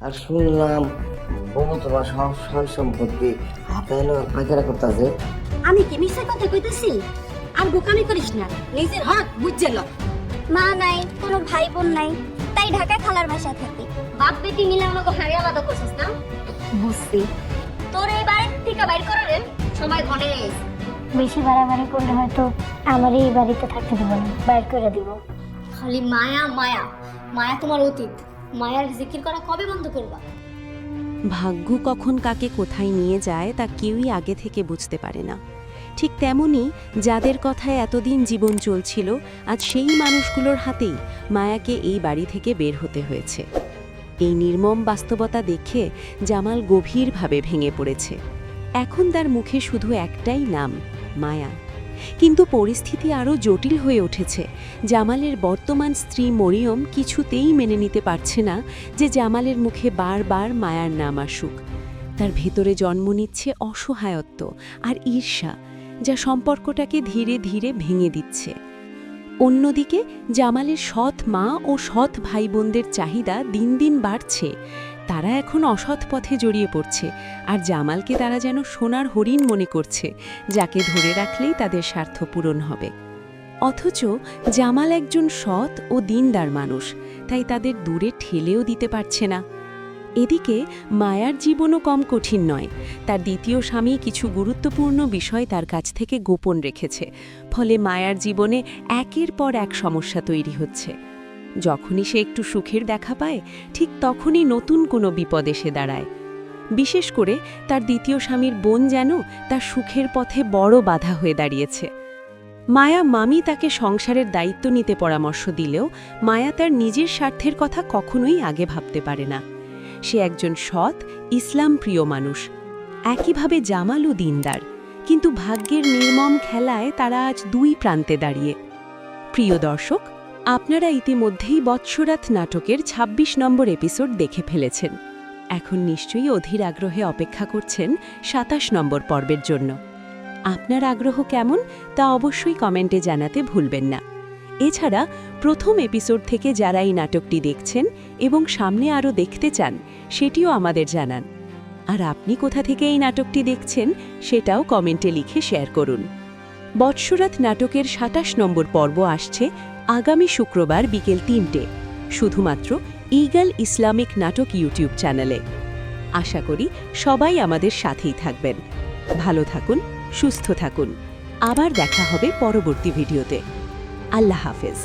আর শুনলাম বউ তোমার সব সয় সম্পত্তি হাতে এলো পায়খানা করতেছে। আমি কি মিথ্যা কথা কইতেছি? আর বোকামি করিস না, নিজের হক বুঝছে ল। মা নাই, কোনো ভাই বোন নাই, তাই ঢাকায় খালার বাসায় থাকি। বাপ বেটি মিলে আমাকে হারিয়ে আলাদা করছিস না? বুঝছি। তোর এই বাড়ির থেকে বাইর করার সময় ঘনে এসে বেশি বাড়াবাড়ি করলে হয়তো আমার এই বাড়িতে থাকতে দেবো না, বাইর করে দিব। খালি মায়া মায়া মায়া, তোমার অতীত। মায়ার জিকির করা কবে বন্ধ করবা? ভাগ্য কখন কাকে কোথায় নিয়ে যায় তা কেউই আগে থেকে বুঝতে পারে না। ঠিক তেমনি যাদের কথায় এতদিন জীবন চলছিল, আজ সেই মানুষগুলোর হাতেই মায়াকে এই বাড়ি থেকে বের হতে হয়েছে। এই নির্মম বাস্তবতা দেখে জামাল গভীরভাবে ভেঙে পড়েছে। এখন তার মুখে শুধু একটাই নাম, মায়া। কিন্তু পরিস্থিতি আরও জটিল হয়ে উঠেছে। জামালের বর্তমান স্ত্রী মরিয়ম কিছুতেই মেনে নিতে পারছে না যে জামালের মুখে বারবার মায়ার নাম আসুক। তার ভেতরে জন্ম নিচ্ছে অসহায়ত্ব আর ঈর্ষা, যা সম্পর্কটাকে ধীরে ধীরে ভেঙে দিচ্ছে। অন্যদিকে জামালের সৎ মা ও সৎ ভাই বোনদের চাহিদা দিন দিন বাড়ছে। তারা এখন অসৎ পথে জড়িয়ে পড়ছে, আর জামালকে তারা যেন সোনার হরিণ মনে করছে, যাকে ধরে রাখলেই তাদের স্বার্থ পূরণ হবে। অথচ জামাল একজন সৎ ও দিনদার মানুষ, তাই তাদের দূরে ঠেলেও দিতে পারছে না। এদিকে মায়ার জীবনও কম কঠিন নয়। তার দ্বিতীয় স্বামী কিছু গুরুত্বপূর্ণ বিষয় তার কাছ থেকে গোপন রেখেছে, ফলে মায়ার জীবনে একের পর এক সমস্যা তৈরি হচ্ছে। যখনই সে একটু সুখের দেখা পায়, ঠিক তখনই নতুন কোনো বিপদ এসে দাঁড়ায়। বিশেষ করে তার দ্বিতীয় স্বামীর বোন যেন তার সুখের পথে বড় বাধা হয়ে দাঁড়িয়েছে। মায়া মামি তাকে সংসারের দায়িত্ব নিতে পরামর্শ দিলেও মায়া তার নিজের স্বার্থের কথা কখনোই আগে ভাবতে পারে না। সে একজন সৎ, ইসলাম প্রিয় মানুষ। একইভাবে জামালও দিনদার, কিন্তু ভাগ্যের নির্মম খেলায় তারা আজ দুই প্রান্তে দাঁড়িয়ে। প্রিয় দর্শক, আপনারা ইতিমধ্যেই বৎসরাত নাটকের ২৬ নম্বর এপিসোড দেখে ফেলেছেন। এখন নিশ্চয়ই অধীর আগ্রহে অপেক্ষা করছেন ২৭ নম্বর পর্বের জন্য। আপনার আগ্রহ কেমন তা অবশ্যই কমেন্টে জানাতে ভুলবেন না। এছাড়া প্রথম এপিসোড থেকে যারা এই নাটকটি দেখছেন এবং সামনে আরও দেখতে চান, সেটিও আমাদের জানান। আর আপনি কোথা থেকে এই নাটকটি দেখছেন সেটাও কমেন্টে লিখে শেয়ার করুন। বৎসরাত নাটকের ২৭ নম্বর পর্ব আসছে আগামী শুক্রবার বিকেল ৩টে, শুধুমাত্র ঈগল ইসলামিক নাটক ইউটিউব চ্যানেলে। আশা করি সবাই আমাদের সাথেই থাকবেন। ভালো থাকুন, সুস্থ থাকুন। আবার দেখা হবে পরবর্তী ভিডিওতে। আল্লাহ হাফেজ।